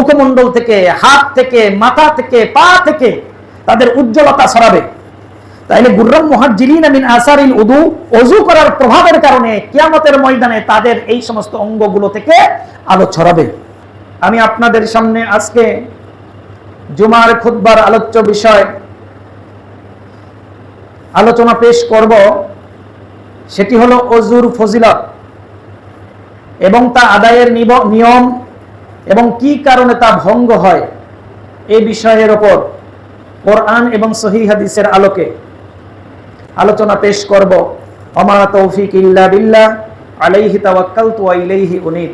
মুখমণ্ডল থেকে, হাত থেকে, মাথা থেকে, পা থেকে তাদের উজ্জ্বলতা ছড়াবে। তাইলে গুররাম মুহাজ্জিলিন মিন আসারিল উযু, ওযু করার প্রভাবের কারণে কিয়ামতের ময়দানে তাদের এই সমস্ত অঙ্গগুলো থেকে আলো ছড়াবে। আমি আপনাদের সামনে আজকে জুমার খুতবার আলোচ্য বিষয় আলোচনা পেশ করব, সেটি হলো ওযুর ফজিলত এবং তা আদায়ের নিয়ম এবং কি কারণে তা ভঙ্গ হয়, এই বিষয়ের উপর কোরআন এবং সহিহ হাদিসের আলোকে আলোচনা পেশ করব। ওমা তৌফিক ইল্লা বিল্লাহ, আলাইহি তাওয়াক্কালতু ওয়া ইলাইহি উনীব।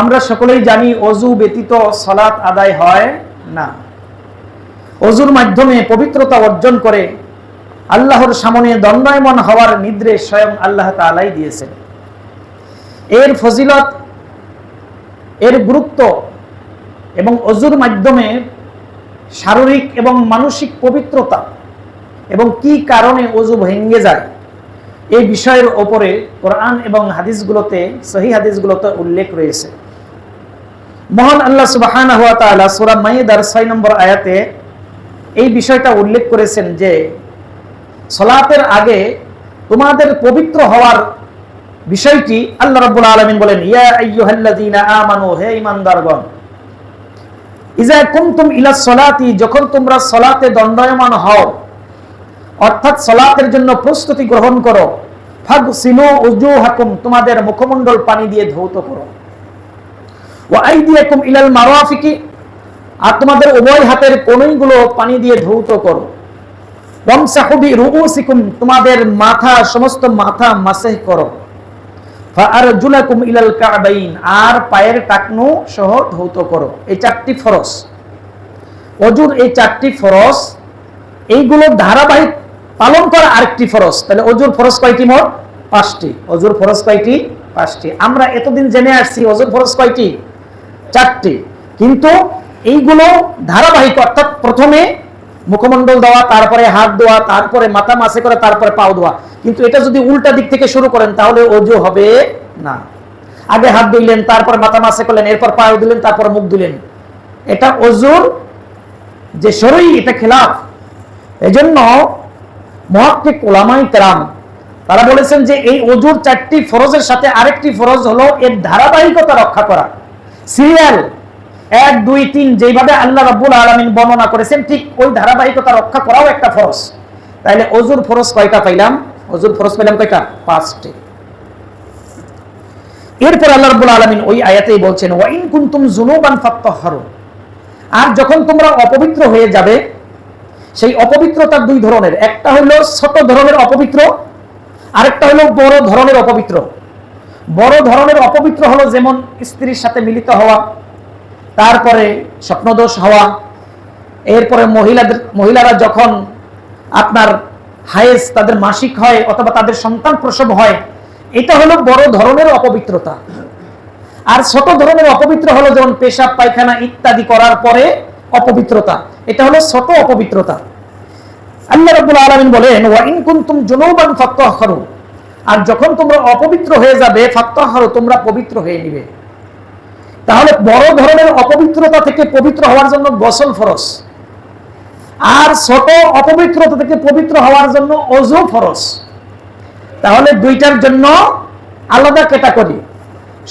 আমরা সকলেই জানি ওযু ব্যতীত সালাত আদায় হয় না। ওযুর মাধ্যমে পবিত্রতা অর্জন করে আল্লাহর সামনে দণ্ডায়মান হওয়ার নির্দেশ স্বয়ং আল্লাহ তাআলাই দিয়েছেন। এর ফজিলত, এর গুরুত্ব এবং ওযুর মাধ্যমে শারীরিক এবং মানসিক পবিত্রতা এবং কি কারণে ওযু ভেঙে যায়, এই বিষয়ের ওপরে কোরআন এবং হাদিসগুলোতে, সহিহ হাদিসগুলোতে উল্লেখ রয়েছে। মহান আল্লাহ সুবহানাহু ওয়া তাআলা সূরা মাইদার 6 নম্বর আয়াতে এই বিষয়টা উল্লেখ করেছেন যে সালাতের আগে তোমাদের পবিত্র হওয়ার বিষয়টি আল্লাহ রাব্বুল আলামিন বলেন, ইয়া আইয়ুহাল্লাযীনা আমানু, হে ঈমানদারগণ, ইযা কুনতুম ইলা সলাতি, যখন তোমরা সালাতে দণ্ডায়মান হও, অর্থাৎ সালাতের জন্য প্রস্তুতি গ্রহণ করো, ফাগসিলু উজুহাকুম, তোমাদের মুখমণ্ডল পানি দিয়ে ধৌত করো, ওয়া আইদিয়াকুম ইলাল মারাফিকি, আর তোমাদের উভয় হাতের কনুইগুলো পানি দিয়ে ধৌত করো, ওয়ামসাহু বিরুউসিকুম, তোমাদের মাথা, সমস্ত মাথা মাসহ করো, ফাআরজুলাকুম ইলাল কাবাইন, আর পায়ের টাকনু সহ ধৌত করো। এই চারটি ফরজ, ওযুর এই চারটি ফরজ, এইগুলো ধারাবাহিক পালন করা আরেকটি ফরজ। তাহলে ওযুর ফরজ কয়টি? মোট 5টি। ওযুর ফরজ কয়টি? 5টি। আমরা এতদিন জেনে আসছি ওযুর ফরজ কয়টি? 4টি। কিন্তু এইগুলো ধারাবাহিক, অর্থাৎ প্রথমে মুখমণ্ডল ধোয়া, তারপরে হাত ধোয়া, তারপরে মাথা মাসে করে, তারপরে পাও ধোয়া। কিন্তু এটা যদি উল্টা দিক থেকে শুরু করেন তাহলে ওযু হবে না। আগে হাত ধুইলেন, তারপর মাথা মাসে করলেন, এরপর পাও দিলেন, তারপর মুখ দিলেন, এটা ওযুর যে শরঈ, এটা খেলাফ। এজন্য মুহাক্কিক উলামায়ে কেরাম তারা বলেছেন যে এই ওযুর 4টি ফরজের সাথে আরেকটি ফরজ হলো এর ধারাবাহিকতা রক্ষা করা। সিরিয়াল 1, 2, 3 যেভাবে আল্লাহ রাব্বুল আলামিন বর্ণনা করেছেন, ঠিক ওই ধারাবাহিকতা রক্ষা করাও একটা ফরজ। তাইলে ওযুর ফরজ কয়টা পাইলাম? ওযুর ফরজ পেলাম কয়টা? 5টি। এরপর আল্লাহ রাব্বুল আলামিন ওই আয়াতেই বলছেন, ওয়া ইন কুনতুম যুনুবান ফাত্তাহহারু, আর যখন তোমরা অপবিত্র হয়ে যাবে, সেই অপবিত্রতা দুই ধরনের, একটা হলো ছোট ধরনের অপবিত্র, আরেকটা হলো বড় ধরনের অপবিত্র। বড় ধরনের অপবিত্র হলো যেমন স্ত্রীর সাথে মিলিত হওয়া, তারপরে স্বপ্নদোষ হওয়া, এরপরে মহিলারা যখন আপনার হায়েজ, তাদের মাসিক হয় অথবা তাদের সন্তান প্রসব হয়, এটা হলো বড় ধরনের অপবিত্রতা। আর ছোট ধরনের অপবিত্র হলো যেমন পেশাব পায়খানা ইত্যাদি করার পরে অপবিত্রতা, এটা হলো ছোট অপবিত্রতা। আল্লাহ রাব্বুল আলামিন বলেন, ওয়া ইন কুনতুম জুনুবান ফাত্তাহহারু, আর যখন তোমরা অপবিত্র হয়ে যাবে, ফাত্তাহহারু, তোমরা পবিত্র হয়ে নিবে। তাহলে বড় ধরনের অপবিত্রতা থেকে পবিত্র হওয়ার জন্য গোসল ফরজ, আর ছোট অপবিত্রতা থেকে পবিত্র হওয়ার জন্য ওযু ফরজ। তাহলে দুইটার জন্য আলাদা ক্যাটাগরি।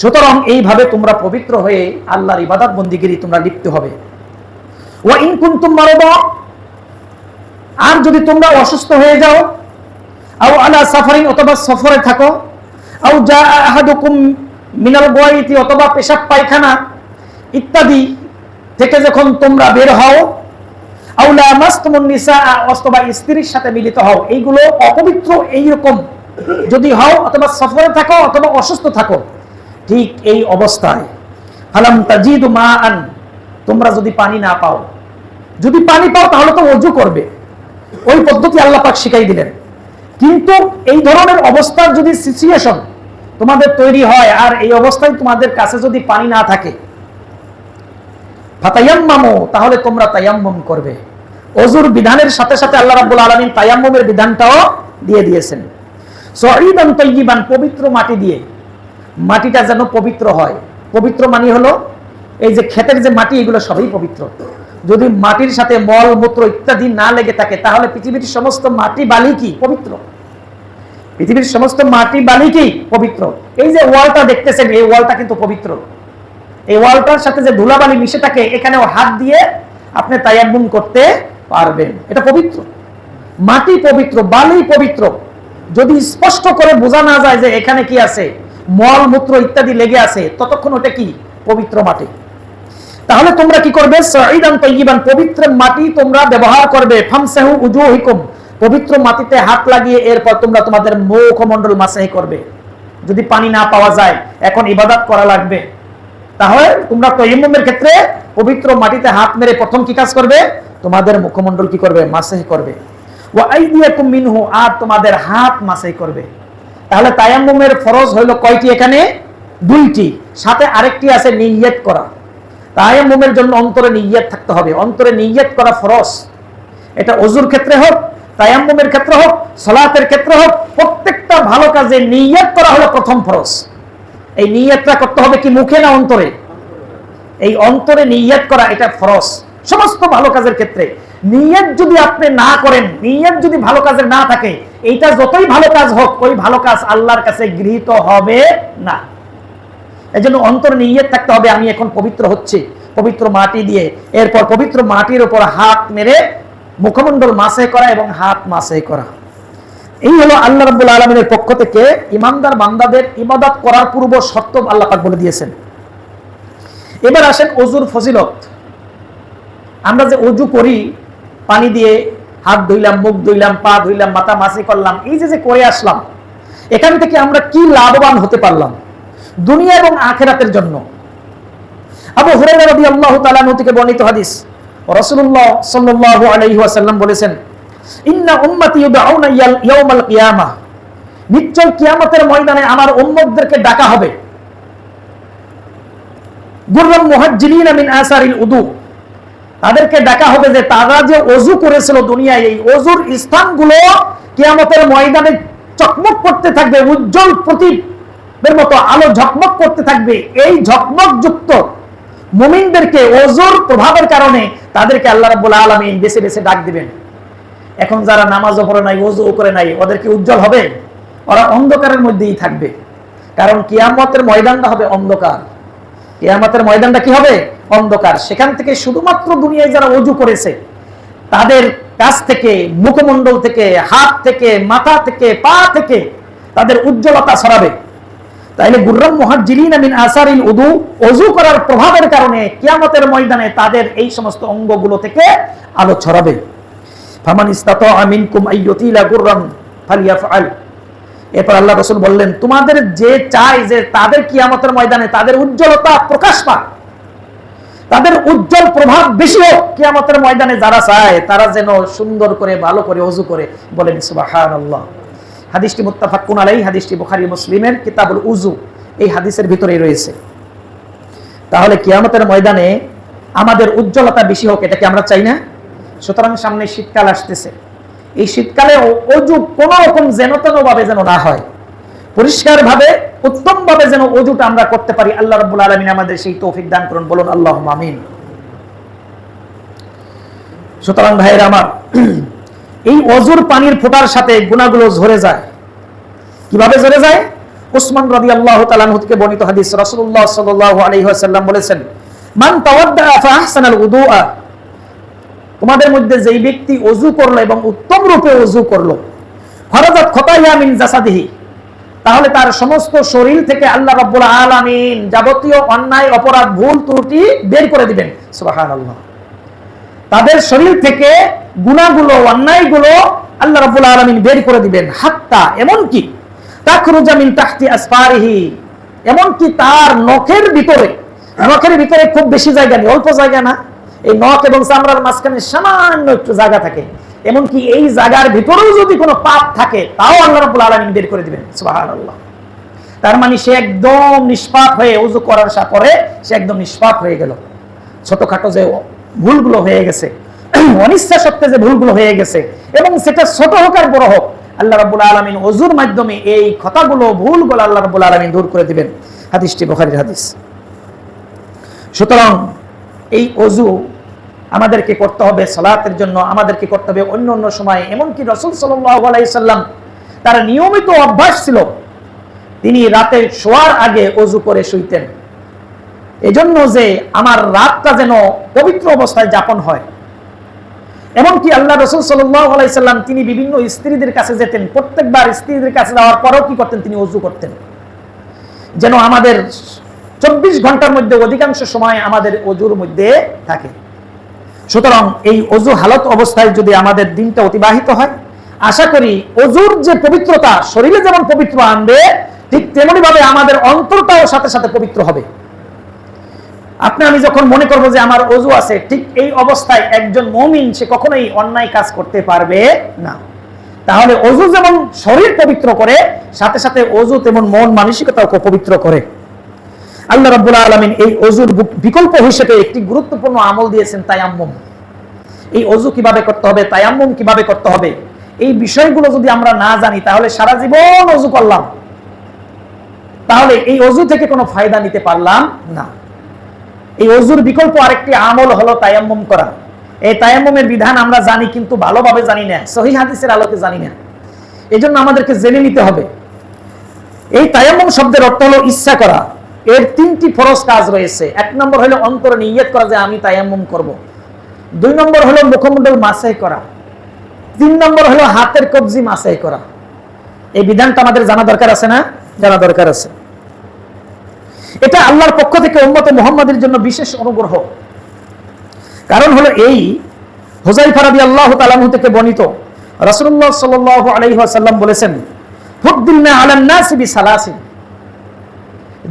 সুতরাং এইভাবে তোমরা পবিত্র হয়ে আল্লাহর ইবাদত বন্দিগিরি তোমরা লিপ্ত হবে। ওয়া ইন কুনতুম মারদা, আর যদি তোমরা অসুস্থ হয়ে যাও, আও আলা সাফারিন, অথবা সফরে থাকো, আও জা আহাদুকুম মিনাল গায়তি, অথবা পেশাব পায়খানা ইত্যাদি থেকে যখন তোমরা বের হও, আও লামাসতুমুন নিসা, অথবা স্ত্রীর সাথে মিলিত হও, এইগুলো অপবিত্র এইরকম যদি হও, অথবা সফরে থাকো অথবা অসুস্থ থাকো, ঠিক এই অবস্থায় ফালাম তাজিদু মাআন, তোমরা যদি পানি না পাও, যদি পানি পাও তাহলে তো ওযু করবে, ওই পদ্ধতি আল্লাহ পাক শিখাই দিলেন। কিন্তু এই ধরনের অবস্থার যদি সিচুয়েশন তোমাদের তৈরি হয়, আর এই অবস্থায় তোমাদের কাছে যদি পানি না থাকে, ফাতায়াম্মামু, তাহলে তোমরা তায়াম্মুম করবে। ওযুর বিধানের সাথে সাথে আল্লাহ রাব্বুল আলামিন তায়াম্মুমের বিধানটাও দিয়ে দিয়েছেন। সঈদান তাইয়িবান, পবিত্র মাটি দিয়ে, মাটিটা যেন পবিত্র হয়। পবিত্র মানে হলো এই যে ক্ষেতের যে মাটি, এগুলো সবই পবিত্র। যদি মাটির সাথে মল মূত্র ইত্যাদি না লেগে থাকে, তাহলে পৃথিবীর সমস্ত মাটি বালি কি পবিত্র? পৃথিবীর সমস্ত মাটি বালি কি পবিত্র? এই যে ওয়ালটা দেখতেছেন, এই ওয়ালটা কিন্তু পবিত্র। এই ওয়ালটার সাথে যে ধুলাবালি মিশে থাকে, এখানেও হাত দিয়ে আপনি তায়াম্মুম করতে পারবেন। এটা পবিত্র, মাটি পবিত্র, বালি পবিত্র। যদি স্পষ্ট করে বোঝা না যায় যে এখানে কি আছে, মল মূত্র ইত্যাদি লেগে আছে, ততক্ষণ ওটা কি পবিত্র মাটি। তাহলে তোমরা কি করবে? সাঈদান তাইয়িবান, পবিত্র মাটি তোমরা ব্যবহার করবে। ফামসাহু উজুহিকুম, পবিত্র মাটিতে হাত লাগিয়ে এরপর তোমরা তোমাদের মুখমণ্ডল মাসাহি করবে। যদি পানি না পাওয়া যায়, এখন ইবাদত করা লাগবে, তাহলে তোমরা তায়াম্মুমের ক্ষেত্রে পবিত্র মাটিতে হাত মেরে প্রথম কি কাজ করবে? তোমাদের মুখমণ্ডল কি করবে? মাসাহি করবে। ওয়া আইদিয়াকুম মিনহু, আর তোমাদের হাত মাসাহি করবে। তাহলে তায়াম্মুমের ফরজ হলো কয়টি? এখানে দুইটি, সাথে আরেকটি আছে নিয়ত করা। তায়াম্মুমের জন্য অন্তরে নিয়ত থাকতে হবে, অন্তরে নিয়ত করা ফরজ। এটা ওযুর ক্ষেত্রে হোক, তায়াম্মুমের ক্ষেত্রে হোক, সালাতের ক্ষেত্রে হোক, প্রত্যেকটা ভালো কাজে নিয়ত করা হলো প্রথম ফরজ। এই নিয়তটা করতে হবে কি মুখে না অন্তরে? এই অন্তরে নিয়ত করা, এটা ফরজ সমস্ত ভালো কাজের ক্ষেত্রে। নিয়ত যদি আপনি না করেন, নিয়ত যদি ভালো কাজের না থাকে, এইটা যতই ভালো কাজ হোক, ওই ভালো কাজ আল্লাহর কাছে গৃহীত হবে না। এজন্য অন্তরে নিয়ত থাকতে হবে, আমি এখন পবিত্র হচ্ছি পবিত্র মাটি দিয়ে। এরপর পবিত্র মাটির উপর হাত মেরে মুখমণ্ডল মাসাহি করা এবং হাত মাসাহি করা। এই হলো আল্লাহ রাব্বুল আলামিনের পক্ষ থেকে ইমানদার বান্দাদের ইবাদত করার পূর্ব শর্ত আল্লাহ পাক বলে দিয়েছেন। এবার আসেন ওযুর ফজিলত। আমরা যে ওযু করি, পানি দিয়ে হাত ধুইলাম, মুখ ধুইলাম, পা ধুইলাম, মাথা মাসাহি করলাম, এই যে করে আসলাম, এখান থেকে আমরা কি লাভবান হতে পারলাম দুনিয়া এবং আখিরাতের জন্য? আবু হুরায়রা রাদিয়াল্লাহু তাআলা আনহু থেকে বর্ণিত হাদিস, রাসূলুল্লাহ সাল্লাল্লাহু আলাইহি ওয়াসাল্লাম বলেছেন, ইন্না উম্মতি ইউদআউনা ইয়াউমাল কিয়ামাহ, নিশ্চয় কিয়ামতের ময়দানে আমার উম্মতদেরকে ডাকা হবে। গুররাম মুহাজ্জিলিনা মিন আসারিল উদু, তাদেরকে ডাকা হবে যে তারা যে ওযু করেছিল দুনিয়ায়, এই ওযুর স্থানগুলো কিয়ামতের ময়দানে চকমক করতে থাকবে, উজ্জ্বল প্রদীপের মতো আলো ঝকমক করতে থাকবে। এই ঝকমকযুক্ত মুমিনদেরকে ওযুর প্রভাবের কারণে তাদেরকে আল্লাহ রাব্বুল আলামিন বেছে বেছে ডাক দিবেন। এখন যারা নামাজও পড়ে নাই, ওযুও করে নাই, ওদেরকে উজ্জ্বল হবে? ওরা অন্ধকারের মধ্যেই থাকবে। কারণ কিয়ামতের ময়দানটা হবে অন্ধকার। কিয়ামতের ময়দানটা কি হবে? অন্ধকার। সেখান থেকে শুধুমাত্র দুনিয়ায় যারা ওযু করেছে, তাদের কাছ থেকে, মুখমণ্ডল থেকে, হাত থেকে, মাথা থেকে, পা থেকে তাদের উজ্জ্বলতা ছড়াবে। তাইলে গুররাম মুহাজ্জিলিনা মিন আসারিল উদু, ওযু করার প্রভাবের কারণে কিয়ামতের ময়দানে তাদের এই সমস্ত অঙ্গগুলো থেকে আলো ছড়াবে। ফামান ইসতাতাআ মিনকুম আইয়ুতিলা গুররান ফালিয়াফআল। এরপর আল্লাহ রাসূল বললেন, তোমাদের যে চায় যে তাদের কিয়ামতের ময়দানে তাদের উজ্জ্বলতা প্রকাশ পাক, তাদের উজ্জ্বল প্রভাব বেশি হোক কিয়ামতের ময়দানে, যারা চায় তারা যেন সুন্দর করে ভালো করে ওযু করে। বলেন সুবহানাল্লাহ। হাদিসটি মুত্তাফাকুন আলাইহি, হাদিসটি বুখারী মুসলিমের কিতাবুল উযু এই হাদিসের ভিতরেই রয়েছে। তাহলে কিয়ামতের ময়দানে আমাদের উজ্জ্বলতা বেশি হোক, এটা কি আমরা চাই না? সুতরাং সামনে শীতকাল আসতেছে, এই শীতকালে ওযু কোন রকম যেন তেন ভাবে যেন না হয়, পরিষ্কার ভাবে উত্তম ভাবে যেন ওযুটা আমরা করতে পারি। আল্লাহ রাব্বুল আলামিন আমাদের সেই তৌফিক দান করুন, বলুন আল্লাহুম্মা আমিন। সুতরাং ভাইয়েরা আমার, এই ওযুর পানির ফোঁটার সাথে গুনাহগুলো ঝরে যায়। কিভাবে ঝরে যায়? উসমান রাদিয়াল্লাহু তাআলা আনহু থেকে বর্ণিত হাদিস, রাসূলুল্লাহ সাল্লাল্লাহু আলাইহি ওয়াসাল্লাম বলেছেন, মান তাওয়াদ্দা ফাহসানাল উদুআ, তোমাদের মধ্যে যেই ব্যক্তি ওযু করলো এবং উত্তম রূপে ওযু করলো, ফারাজাত খতায়া মিন জাসাদিহি, তাহলে তার সমস্ত শরীর থেকে আল্লাহ রাব্বুল আলামিন যাবতীয় অন্যায়, অপরাধ, ভুল ত্রুটি বের করে দিবেন। সুবহানাল্লাহ। তাদের শরীর থেকে গুনাহগুলো, অন্যায়গুলো আল্লাহ রাব্বুল আলামিন বের করে দিবেন। হাত্তা, এমন কি তাখরুজা মিন তাহতি আসফারিহি, এমন কি তার নখের ভিতরে খুব বেশি জায়গা নেই, অল্প জায়গা না, এই নখ এবং চামড়ার মাঝখানে সামান্য একটু জায়গা থাকে, এমন কি এই জায়গার ভিতরেও যদি কোনো পাপ থাকে, তাও আল্লাহ রাব্বুল আলামিন বের করে দিবেন। সুবহানাল্লাহ। তার মানে সে একদম নিষ্পাপ হয়ে ওযু করার পরে সে একদম নিষ্পাপ হয়ে গেল। ছোটখাটো যে ভুলগুলো হয়ে গেছে, অনিচ্ছা সত্ত্বে যে ভুলগুলো হয়ে গেছে, এবং সেটা ছোট হোক আর বড় হোক, আল্লাহ রাব্বুল আলামিন ওযুর মাধ্যমে এই কথাগুলো, ভুলগুলো আল্লাহ রাব্বুল আলামিন দূর করে দিবেন। হাদিসটি বুখারীর হাদিস। সুতরাং এই ওযু আমাদেরকে করতে হবে সালাতের জন্য, আমাদেরকে করতে হবে অন্য অন্য সময়। এমনকি রাসূল সাল্লাল্লাহু আলাইহি সাল্লাম তার নিয়মিত অভ্যাস ছিল তিনি রাতে শোয়ার আগে ওযু করে শুইতেন, এজন্য যে আমার রাতটা যেন পবিত্র অবস্থায় যাপন হয়। এমনকি আল্লাহ রাসূল সাল্লাল্লাহু আলাইহি সাল্লাম তিনি বিভিন্ন স্ত্রীদের কাছে যেতেন, প্রত্যেকবার স্ত্রীদের কাছে যাওয়ার পরেও কি করতেন, তিনি ওযু করতেন, যেন আমাদের 24 ঘন্টার মধ্যে অধিকাংশ সময় আমাদের ওযুর মধ্যে থাকে। সুতরাং এই ওযু হালত অবস্থায় যদি আমাদের দিনটা অতিবাহিত হয়, আশা করি ওযুর যে পবিত্রতা শরীরে যেমন পবিত্র আনবে, ঠিক তেমনি ভাবে আমাদের অন্তরটাও সাথে সাথে পবিত্র হবে। আপনি আমি যখন মনে করব যে আমার ওযু আছে, ঠিক এই অবস্থায় একজন মুমিন সে কখনোই অন্যায় কাজ করতে পারবে না। তাহলে ওযু যেমন শরীর পবিত্র করে, সাথে সাথে ওযু তেমন মন মানসিকতাকে পবিত্র করে। আল্লাহ রাব্বুল আলামিন এই ওযুর বিকল্প হিসেবে একটি গুরুত্বপূর্ণ আমল দিয়েছেন, তায়াম্মুম। এই ওযু কিভাবে করতে হবে, তায়াম্মুম কিভাবে করতে হবে, এই বিষয়গুলো যদি আমরা না জানি তাহলে সারা জীবন ওযু করলাম, তাহলে এই ওযু থেকে কোনো ফায়দা নিতে পারলাম না। এই ওযুর বিকল্প আরেকটি আমল হলো তায়াম্মুম করা। এই তায়াম্মুমের বিধান আমরা জানি কিন্তু ভালোভাবে জানি না, সহিহ হাদিসের আলোকে জানি না, এজন্য আমাদেরকে জেনে নিতে হবে। এই তায়াম্মুম শব্দের অর্থ হলো ইচ্ছা করা। এর 3টি ফরজ কাজ রয়েছে। 1 নম্বর হলো অন্তরে নিয়ত করা যে আমি তায়াম্মুম করব। 2 নম্বর হলো মুখমণ্ডল মাসাহ করা। 3 নম্বর হলো হাতের কবজি মাসাহ করা। এই বিধানটা আমাদের জানা দরকার আছে না? জানা দরকার আছে। এটা আল্লাহর পক্ষ থেকে উম্মত মুহাম্মাদের জন্য বিশেষ অনুগ্রহ। কারণ হলো এই, হুযায়ফা রাদিয়াল্লাহু তাআলা আনহু থেকে বর্ণিত, রাসূলুল্লাহ সাল্লাল্লাহু আলাইহি ওয়াসাল্লাম বলেছেন, ফুদ্দিলনা আলান নাসি বিসালাসিন,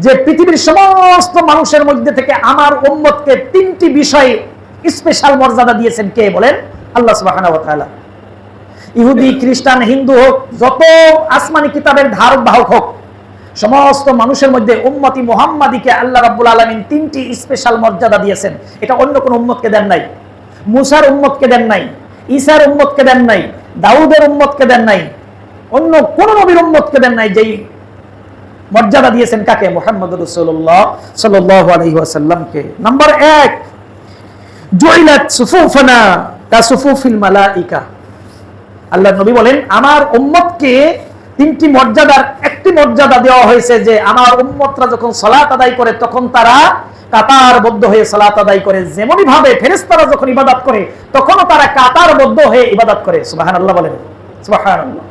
যে পৃথিবীর সমস্ত মানুষের মধ্যে থেকে আমার উম্মতকে 3টি বিষয় স্পেশাল মর্যাদা দিয়েছেন। কে বলেন? আল্লাহ সুবহানাহু ওয়া তাআলা। ইহুদি, খ্রিস্টান, হিন্দু হোক, যত আসমানি কিতাবের ধারক বাহক হোক, সমস্ত মানুষের মধ্যে উম্মতি মুহাম্মাদিকে আল্লাহ রাব্বুল আলামিন 3টি স্পেশাল মর্যাদা দিয়েছেন। এটা অন্য কোন উম্মতকে দেন নাই। মুসার উম্মতকে দেন নাই, ঈসার উম্মতকে দেন নাই, দাউদের উম্মতকে দেন নাই, অন্য কোন নবীর উম্মতকে দেন নাই। যেই মর্যাদা দিয়েছেন কাকে? মুহাম্মদুর রাসূলুল্লাহ সাল্লাল্লাহু আলাইহি ওয়াসাল্লামকে। নাম্বার 1, জুইলাত সুফুফানা কাসুফুফিল মালাইকা। আল্লাহর নবী বলেন, আমার উম্মতকে 3টি মর্যাদার একটি মর্যাদা দেওয়া হয়েছে যে আমার উম্মতরা যখন সালাত আদায় করে তখন তারা কাতারবদ্ধ হয়ে সালাত আদায় করে। যেমনি ভাবে ফেরেশতারা যখন ইবাদত করে তখনও তারা কাতারবদ্ধ হয়ে ইবাদত করে। সুবহানাল্লাহ বলেন, সুবহানাল্লাহ।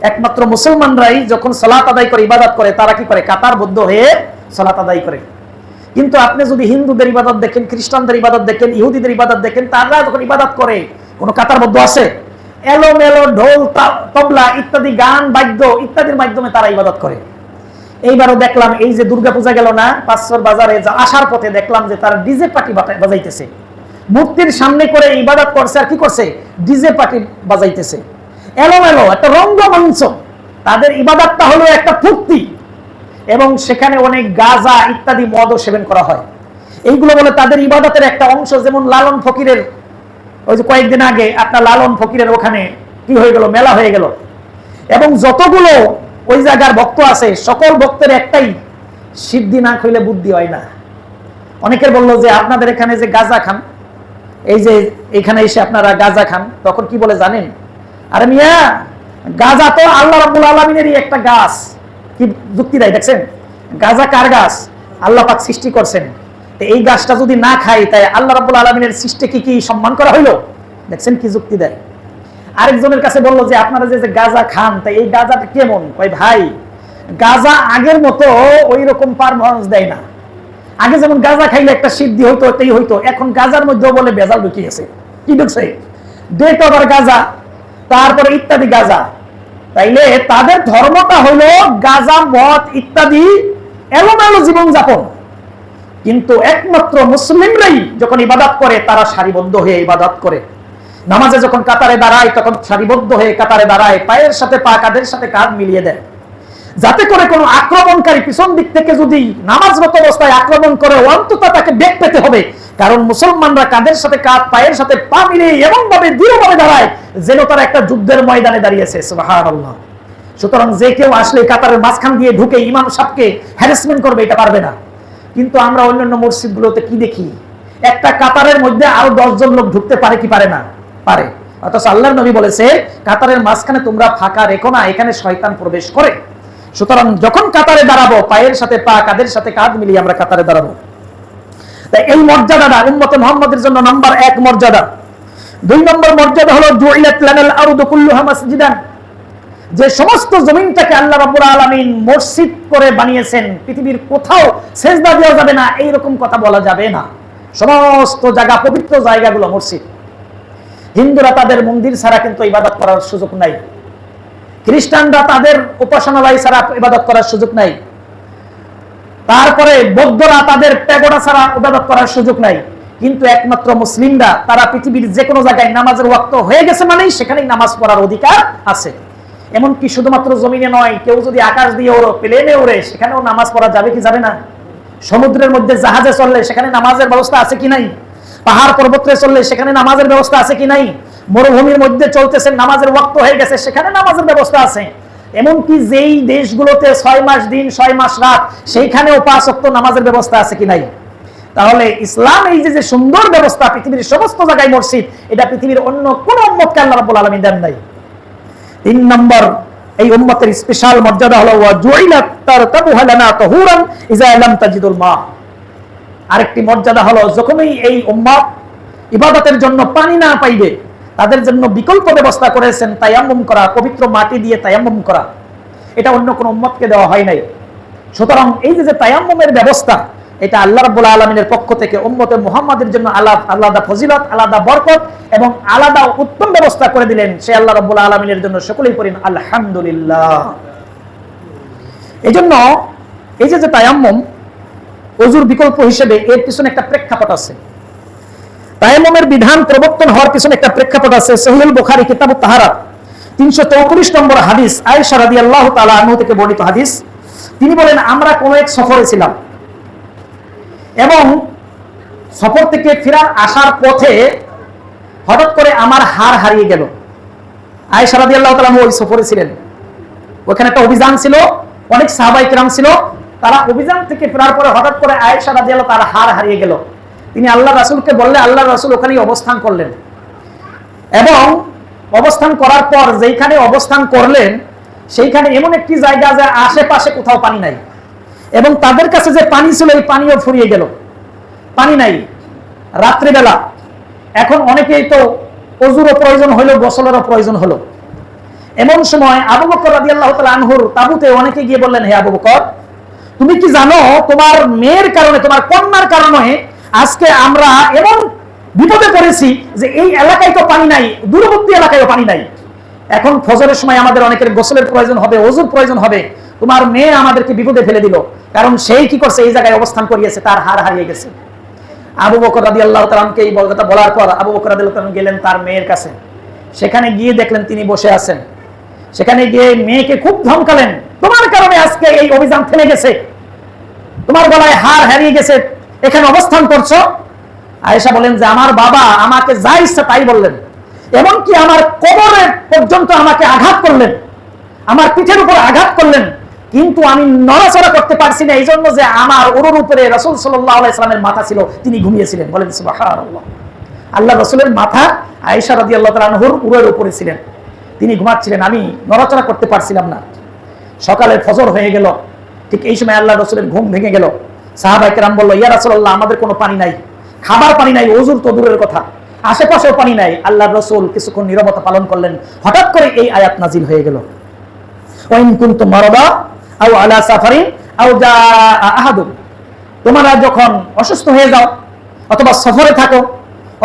একমাত্র মুসলমানরাই যখন সালাত আদায় করে ইবাদত করে তারা কি করে? কাতারবদ্ধ হয়ে সালাত আদায় করে। কিন্তু আপনি যদি হিন্দুদের ইবাদত দেখেন, খ্রিস্টানদের ইবাদত দেখেন, ইহুদিদের ইবাদত দেখেন, তারা যখন ইবাদত করে কোনো কাতারবদ্ধ আছে? এলোমেলো ঢোল তবলা ইত্যাদি গান বাদ্য ইত্যাদির মাধ্যমে তারা ইবাদত করে। এইবারও দেখলাম, এই যে দুর্গাপূজা গেল না, পাঁচশোর বাজারে আসার পথে দেখলাম যে তারা ডিজে পার্টি বাজাইতেছে। মূর্তির সামনে করে ইবাদত করছে আর কি করছে? ডিজে পার্টি বাজাইতেছে। এলোমেলো একটা রঙ্গমঞ্চ। তাদের ইবাদতটা হলো একটা ফুর্তি, এবং সেখানে অনেক গাঁজা ইত্যাদি মদও সেবন করা হয়। এইগুলো বলে তাদের ইবাদতের একটা অংশ। যেমন লালন ফকিরের ওই যে কয়েকদিন আগে আপনার লালন ফকিরের ওখানে কি হয়ে গেল? মেলা হয়ে গেল, এবং যতগুলো ওই জায়গার ভক্ত আছে সকল ভক্তের একটাই, সিদ্ধি না খাইলে বুদ্ধি হয় না। অনেকের বললো যে আপনাদের এখানে যে গাঁজা খান, এই যে এখানে এসে আপনারা গাঁজা খান, তখন কি বলে জানেন? আরে মিয়া, গাঁজা তো আল্লাহ রাব্বুল আলামিনেরই একটা গাছ। কি যুক্তি দেয় দেখছেন? গাঁজা কার গাছ? আল্লাহ পাক সৃষ্টি করছেন। এই গাছটা যদি না খাই তাই আল্লাহ রাব্বুল আলামিনের সৃষ্টিকে কি সম্মান করা হইলো? দেখছেন কি যুক্তি দেয়। আরেকজনের কাছে বললো যে আপনারা যে গাঁজা খান, তাই এই গাঁজাটা কেমন? কই ভাই, গাঁজা আগের মতো ওই রকম পারফরম্যান্স দেয় না। আগে যেমন গাঁজা খাইলে একটা সিদ্ধি হইতো, এটাই হইতো, এখন গাঁজার মধ্যেও বলে ভেজাল ঢুকিয়েছে। কি ঢুকছে? ডেট ওভার গাঁজা, তারপরে ইত্যাদি গাঁজা। তাইলে তাদের ধর্মটা হইলো গাঁজা মদ ইত্যাদি এলোমেলো জীবনযাপন। কিন্তু একমাত্র মুসলিমরাই যখন ইবাদত করে তারা সারিবদ্ধ হয়ে ইবাদত করে। নামাজে যখন কাতারে দাঁড়ায় তখন সারিবদ্ধ হয়ে কাতারে দাঁড়ায়, পায়ের সাথে পা, কাঁধের সাথে কাঁধ মিলিয়ে দেয়, যাতে করে কোনো আক্রমণকারী পিছন দিক থেকে যদি নামাজরত অবস্থায় আক্রমণ করে অন্তত তাকে বেগ পেতে হবে। কারণ মুসলমানরা কাঁধের সাথে কাঁধ, পায়ের সাথে পা মিলিয়ে এমন ভাবে দৃঢ়ভাবে দাঁড়ায় যেন তারা একটা যুদ্ধের ময়দানে দাঁড়িয়েছে। সুবহানাল্লাহ। সুতরাং যে কেউ আসলে কাতারের মাঝখান দিয়ে ঢুকে ইমাম সাহেবকে হ্যারাসমেন্ট করবে, এটা পারবে না। কিন্তু আমরা অন্যান্য মসজিদগুলোতে কি দেখি, একটা কাতারের মধ্যে আরো 10 জন লোক ঢুকতে পারে কি পারে না? পারে। অথচ আল্লাহর নবী বলেছে কাতারের মাঝখানে তোমরা ফাঁকা রেখো না, এখানে শয়তান প্রবেশ করে। সুতরাং যখন কাতারে দাঁড়াবো, পায়ের সাথে পা, কাঁধের সাথে কাঁধ মিলিয়ে আমরা কাতারে দাঁড়াবো। তাই এই মর্যাদাটা উম্মতে মুহাম্মাদের জন্য নাম্বার 1 মর্যাদা। 2 নম্বর মর্যাদা হলো জুইলাত লানাল আরদু কুল্লুহা মাসজিদান, যে সমস্ত জমিনটাকে আল্লাহ রাব্বুল আলামিন মসজিদ করে বানিয়েছেন, পৃথিবীর কোথাও সেজদা দেওয়া যাবে না এইরকম কথা বলা যাবে না। সমস্ত জায়গা, পবিত্র জায়গাগুলো মসজিদ। হিন্দুরা তাদের মন্দির ছাড়া কিন্তু ইবাদত করার সুযোগ নাই, খ্রিস্টানরা তাদের উপাসনালয় ছাড়া ইবাদত করার সুযোগ নাই, তারপরে বৌদ্ধরা তাদের প্যাগোডা ছাড়া ইবাদত করার সুযোগ নাই। কিন্তু একমাত্র মুসলিমরা, তারা পৃথিবীর যে কোনো জায়গায় নামাজের ওয়াক্ত হয়ে গেছে মানেই সেখানেই নামাজ পড়ার অধিকার আছে। এমনকি শুধুমাত্র জমিনে নয়, কেউ যদি আকাশ দিয়ে ওড়ে, প্লেনে ওড়ে, সেখানেও নামাজ পড়া যাবে কি যাবে না? সমুদ্রের মধ্যে জাহাজে চললে সেখানে নামাজের ব্যবস্থা আছে কি নাই? পাহাড় পর্বতে চললে সেখানে নামাজের ব্যবস্থা আছে কি নাই? মরুভূমির মধ্যে চলতেছে, নামাজের ওয়াক্ত হয়ে গেছে, সেখানে নামাজের ব্যবস্থা আছে। এমনকি যেই দেশগুলোতে 6 মাস দিন 6 মাস রাত, সেইখানেও 5 ওয়াক্ত নামাজের ব্যবস্থা আছে কি নাই? তাহলে ইসলাম এই যে সুন্দর ব্যবস্থা, পৃথিবীর সমস্ত জায়গায় মসজিদ, এটা পৃথিবীর অন্য কোন উম্মতকে আল্লাহ রাব্বুল আলামিন দেন নাই। 3 নম্বর এই উম্মতের স্পেশাল মর্যাদা হলো ওয়া জুইলাত তারতাবুহা লানা তাহুরান ইজা লাম তাজিদুল মা। আরেকটি মর্যাদা হলো যখনই এই উম্মত ইবাদতের জন্য পানি না পাইবে, তাদের জন্য বিকল্প ব্যবস্থা করেছেন তায়াম্মুম করা, পবিত্র মাটি দিয়ে তায়াম্মুম করা। এটা অন্য কোন উম্মতকে দেওয়া হয় নাই। সুতরাং এই যে তায়াম্মুমের ব্যবস্থা, এটা আল্লাহ রাব্বুল আলামিনের পক্ষ থেকে উম্মতে মুহাম্মাদের জন্য আলাদা ফজিলত, আলাদা বরকত এবং আলাদা উত্তম ব্যবস্থা করে দিলেন। সে আল্লাহ রাব্বুল আলামিনের জন্য সকলেই পড়েন আলহামদুলিল্লাহ। এজন্য এই যে তায়াম্মুম ওযুর বিকল্প হিসেবে, এর পিছনে একটা প্রেক্ষাপট আছে। তায়াম্মুমের বিধান প্রবর্তন হওয়ার পিছনে একটা প্রেক্ষাপট আছে। সহিহুল বুখারী কিতাবুত তাহারা 334 নম্বর হাদিস, আয়েশা রাদিয়াল্লাহু তাআলা আনহা থেকে বর্ণিত হাদিস। তিনি বলেন, আমরা কোন এক সফরে ছিলাম এবং সফর থেকে ফেরার আসার পথে হঠাৎ করে আমার হার হারিয়ে গেল। আয়েশা রাদিয়াল্লাহু তাআলা ওই সফরে ছিলেন, ওখানে একটা অভিযান ছিল, অনেক সাহাবায়ে কেরাম ছিল। তারা অভিযান থেকে ফেরার পরে হঠাৎ করে আয়েশা রাদিয়াল্লাহু তাআলা হার হারিয়ে গেল। তিনি আল্লাহ রাসূলকে বললেন, আল্লাহ রাসূল ওখানেই অবস্থান করলেন এবং অবস্থান করার পর যেইখানে অবস্থান করলেন সেইখানে এমন একটি জায়গা যে আশেপাশে কোথাও পানি নাই এবং তাদের কাছে যে পানি ছিল এই পানিও ফুরিয়ে গেল, পানি নাই। রাত্রিবেলা, এখন অনেকেই তো ওযুরও প্রয়োজন হলো, গোসলেরও প্রয়োজন হলো। এমন সময় আবু বকর রাদিয়াল্লাহু তাআলা আনহুর তাবুতে অনেকে গিয়ে বললেন, হে আবু বকর, তুমি কি জানো তোমার মেয়ের কারণে, তোমার কন্যার কারণে আজকে আমরা এমন বিপদে পড়েছি যে এই এলাকায় তো পানি নাই, দূরবর্তী এলাকায়ও পানি নাই। এখন ফজরের সময় আমাদের অনেকের গোসলের প্রয়োজন হবে, ওযুর প্রয়োজন হবে। তোমার মেয়ে আমাদেরকে বিপদে ফেলে দিল, কারণ সেই কি করছে, এই জায়গায় অবস্থান করিয়েছে, তার হার হারিয়ে গেছে। আবু বকর রাদিয়াল্লাহু তাআলা আনহুকে এই কথা বলার পর আবু বকর রাদিয়াল্লাহু তাআলা গেলেন তার মেয়ের কাছে। সেখানে গিয়ে দেখলেন তিনি বসে আছেন। সেখানে গিয়ে মেয়েকে খুব ধমকালেন, তোমার কারণে আজকে এই অভিযান থেমে গেছে, তোমার গলায় হার হারিয়ে গেছে, এখানে অবস্থান করছো। আয়েশা বলেন যে আমার বাবা আমাকে যা ইচ্ছা তাই বললেন, এমনকি আমার কোমরে পর্যন্ত আমাকে আঘাত করলেন, আমার পিঠের উপর আঘাত করলেন, কিন্তু আমি নড়াচড়া করতে পারছি না, এই জন্য যে আমার ওর উপরে রাসূল সাল্লাল্লাহু আলাইহি সাল্লামের মাথা ছিল, তিনি ঘুমিয়েছিলেন। বলেন সুবহানাল্লাহ। আল্লাহ রাসূলের মাথা আয়েশা রাদিয়াল্লাহু তাআলা আনহুর উরের উপরে ছিলেন, তিনি ঘুমাচ্ছিলেন, আমি নড়াচড়া করতে পারছিলাম না। সকালে ফজর হয়ে গেল, ঠিক এই সময় আল্লাহ রাসূলের ঘুম ভেঙে গেল। সাহাবায়ে কেরাম বলল, ইয়া রাসূলুল্লাহ, আমাদের কোনো পানি নাই, খাবার পানি নাই, ওযুর তো দূরের কথা, আশেপাশেও পানি নাই। আল্লাহ রাসূল কিছুক্ষণ নীরবতা পালন করলেন। হঠাৎ করে এই আয়াত নাজিল হয়ে গেল, ওয়া ইন কুনতুম মারাদা আও আলা সাফারিন আও জাআ আহাদুন, তোমরা যখন অসুস্থ হয়ে যাও অথবা সফরে থাকো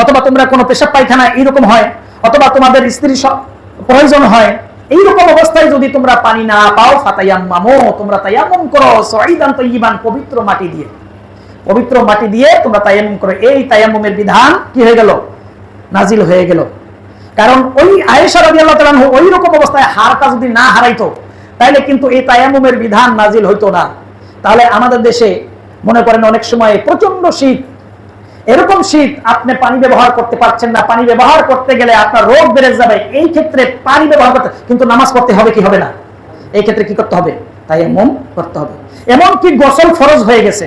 অথবা তোমরা কোনো পেশাব পায়খানা এইরকম হয় অথবা তোমাদের স্ত্রী প্রয়োজন হয়, এইরকম অবস্থায় যদি তোমরা পানি না পাও, ফাতায়াম্মামু, তোমরা তায়াম্মুম করো, সাঈদান তাইয়িবান, পবিত্র মাটি দিয়ে, পবিত্র মাটি দিয়ে তোমরা তায়াম্মুম করো। এই তায়াম্মুমের বিধান কি হয়ে গেল, নাজিল হয়ে গেল। কারণ ওই আয়েশা রাদিয়াল্লাহু তাআলা আনহা ওই রকম অবস্থায় হারটা যদি না হারাইতো তাহলে কিন্তু এই তায়াম্মুমের বিধান নাজিল হইতো না। তাহলে আমাদের দেশে মনে করেন অনেক সময় প্রচন্ড শীত, এরকম শীত আপনি পানি ব্যবহার করতে পারছেন না, পানি ব্যবহার করতে গেলে আপনার রোগ বেড়ে যাবে, এই ক্ষেত্রে পানি ব্যবহার করতে, কিন্তু নামাজ পড়তে হবে কি হবে না, এই ক্ষেত্রে কি করতে হবে, তায়াম্মুম করতে হবে। এমনকি গোসল ফরজ হয়ে গেছে,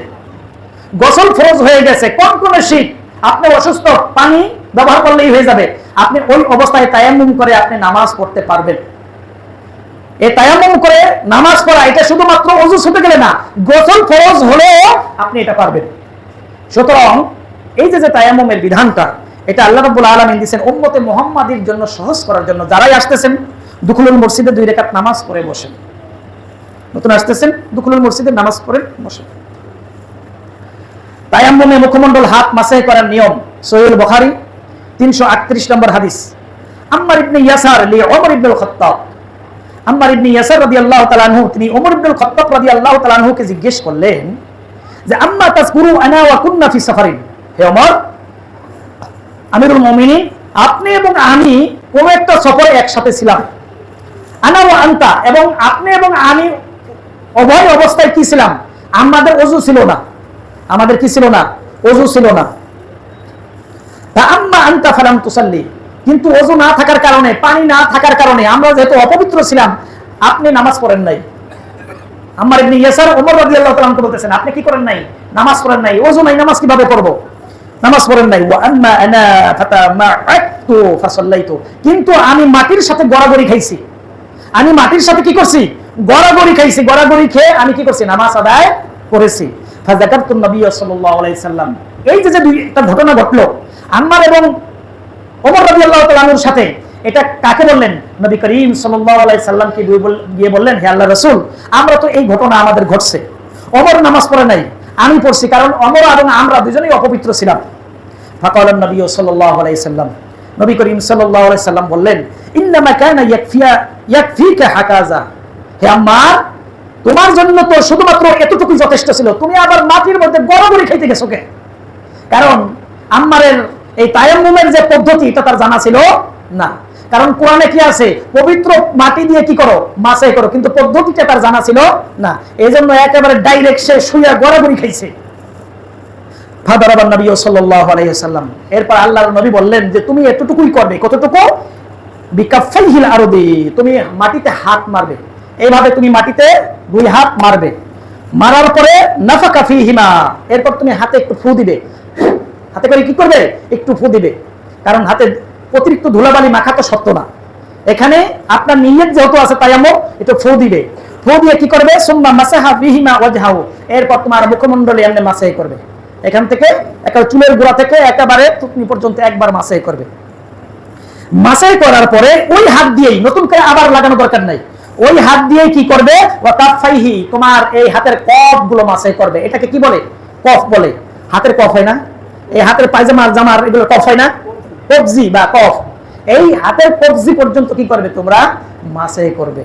গোসল ফরজ হয়ে গেছে, কনকনে শীত, আপনি অসুস্থ, পানি ব্যবহার করলেই হয়ে যাবে, আপনি ওই অবস্থায় তায়াম্মুম করে আপনি নামাজ পড়তে পারবেন। এই তায়াম্মুম করে নামাজ পড়া এটা শুধুমাত্র ওযু ছুটে গেলে না, গোসল ফরজ হলেও আপনি এটা পারবেন। সুতরাং এই যে তায়াম্মুমের বিধানটা, এটা আল্লাহ রাব্বুল আলামিন দিয়েছেন উম্মতে মুহাম্মাদীর জন্য সহজ করার জন্য। যারাই আসতেছেন দুখুলুল মসজিদে 2 রাকাত নামাজ পড়ে বসেন, নতুন আসতেছেন দুখুলুল মসজিদে নামাজ পড়ে বসেন। তায়াম্মুমে মুখমণ্ডল হাত মাসাহ করার নিয়ম সহিহুল বুখারী 338 নম্বর হাদিস। আম্মার ইবনে ইয়াসার লি ওমর ইবনুল খাত্তাব, আম্মার ইবনে ইয়াসার রাদিয়াল্লাহু তাআলা আনহু তিনি ওমর ইবনুল খাত্তাব রাদিয়াল্লাহু তাআলা আনহুকে জিজ্ঞেস করলেন যে আম্মা তাযকুরু আনা ওয়া কুননা ফি সাফারিন, হে ওমর আমিরুল মুমিনিন, আপনি এবং আমি কোন একটা সফরে একসাথে ছিলাম, আনা ওয়া আনতা, এবং আপনি এবং আমি উভয় অবস্থায় কি ছিলাম, আমাদের ওযু ছিল না, আমাদের কি ছিল না, ওযু ছিল না। তা আম্মা আনতা ফালাম তুসাল্লি, কিন্তু ওযু না থাকার কারণে, পানি না থাকার কারণে আমরা যেহেতু অপবিত্র ছিলাম, আপনি নামাজ পড়েন নাই। আম্মার ইবনে ইয়াসার ওমর রাদিয়াল্লাহু তাআলা আনহু বলতেছেন আপনি কি করেন নাই, নামাজ পড়েন নাই, ওযু নাই, নামাজ কিভাবে পড়ব, নামাজ পড়েন নাই। ওয়া আম্মা আনা ফাতামাআতু ফাসাল্লাইতু, কিন্তু আমি মাটির সাথে গড়াগড়ি খাইছি, আমি মাটির সাথে কি করছি, গড়াগড়ি খাইছি, গড়াগড়ি খেয়ে আমি কি করছি, নামাজ আদায় করেছি। ফাযাকারতু নবী সাল্লাল্লাহু আলাইহি সাল্লাম, এই যে দুইটা ঘটনা ঘটলো আম্মার এবং ওমর রাদিয়াল্লাহু তাআলা আনহুর সাথে, এটা কাকে বললেন, নবী করিম সাল্লাল্লাহু আলাইহি সাল্লামকে গিয়ে বললেন হে আল্লাহর রাসূল, আমরা তো এই ঘটনা আমাদের ঘটছে, ওমর নামাজ পড়ে নাই, আমি পড়ছি, কারণ ওমর এবং আমরা দুজনেই অপবিত্র ছিলাম। ফাকালান নবী সাল্লাল্লাহু আলাইহি সাল্লাম, নবী করিম সাল্লাল্লাহু আলাইহি সাল্লাম বললেন ইন্নামা কানা ইয়াকফিকা হাকাযা, হে আম্মার তোমার জন্য তো শুধুমাত্র এতটুকু যথেষ্ট ছিল, তুমি আবার মাটির মধ্যে গড়াগড়ি খাইতে গেছো কে? কারণ আম্মারের এই তায়াম্মুমের যে পদ্ধতি এটা তার জানা ছিল না, কারণ কোরআনে কি আছে, পবিত্র মাটি দিয়ে কি করো, মাসাহ করো, কিন্তু পদ্ধতিটা তার জানা ছিল না, এজন্য একেবারে ডাইরেক্ট সে শুইয়া গড়াগড়ি খাইছে। ফাদারাবান নবী সাল্লাল্লাহু আলাইহি ওয়াসাল্লাম, এরপর আল্লাহর নবী বললেন যে তুমি এতটুকুই করবে, কতটুকু, বিকাফাইহিল আরদি, তুমি মাটিতে হাত মারবে, এইভাবে তুমি মাটিতে 2 হাত মারবে, মারার পরে নাফাকা ফিহিমা, এরপর তুমি হাতে একটু ফু দিবে, হাতে করে কি করবে, একটু ফু দিবে, কারণ হাতে অতিরিক্ত ধুলাবালি মাখা তো সত্য না, এখানে আপনার নিয়ত যেহেতু আছে তায়াম্মুম, এটা ফু দিবে, ফু দিয়ে কি করবে, সুম্মা মাসাহা বিহিমা ওয়াজহাহু, এরপর তোমার মুখমণ্ডলে এমনি মাসাহ করবে, এখান থেকে একেবারে চুলের গোড়া থেকে একেবারে থুতনি পর্যন্ত একবার মাসাহ করবে। মাসাহ করার পরে ওই হাত দিয়েই, নতুন করে আবার লাগানো দরকার নাই, ওই হাত দিয়েই কি করবে, ওয়া কাফাইহি, তোমার এই হাতের কফ গুলো মাসাহ করবে। এটাকে কি বলে, কফ বলে, হাতের কফ হয় না, এই হাতের পায়জামার জামার এগুলো কফ হয় না, কবজি বা কফ, এই হাতের কবজি পর্যন্ত কি করবে, তোমরা মাসাহ করবে।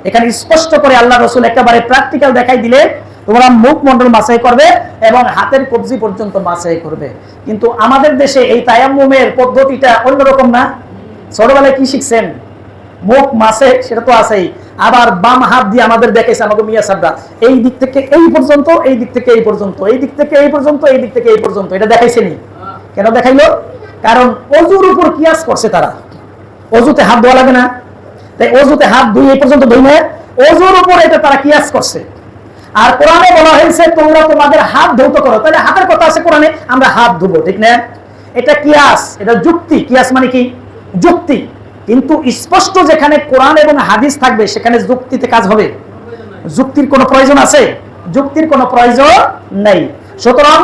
এখানে স্পষ্ট করে আল্লাহ রাসূল একেবারে প্র্যাকটিক্যাল দেখাই দিলে তোমরা মুখমণ্ডল মাসাহ করবে এবং হাতের কবজি পর্যন্ত মাসাহ করবে। কিন্তু আমাদের দেশে এই তায়াম্মুমের পদ্ধতিটা অন্যরকম না, ছোটবেলায় কি শিখছেন, মুখ মাসাহ সেটা তো আছেই, আবার বাম হাত দিয়ে আমাদের দেখাইছে আমাকে মিয়া সাহেবরা, এই দিক থেকে এই পর্যন্ত, এই দিক থেকে এই পর্যন্ত, এই দিক থেকে এই পর্যন্ত, এই দিক থেকে এই পর্যন্ত, এটা দেখাইছেনি। কেন দেখাইলো, কারণ ওযুর উপর কিয়াস করছে তারা, ওযুতে হাত ধোয়া লাগে না, তাই ওযুতে হাত ধুই এই পর্যন্ত ধুই না, ওযুর উপর এটা তারা কিয়াস করছে। আর কোরআনে বলা হয়েছে তোমরা তোমাদের হাত ধৌত করো, তাহলে হাতের কথা আছে কোরআনে, আমরা হাত ধুবো, ঠিক না, এটা কিয়াস, এটা যুক্তি, কিয়াস মানে কি, যুক্তি, কিন্তু স্পষ্ট যেখানে কোরআন এবং হাদিস থাকবে সেখানে যুক্তিতে কাজ হবে, যুক্তির কোনো প্রয়োজন আছে, যুক্তির কোনো প্রয়োজন নেই। সুতরাং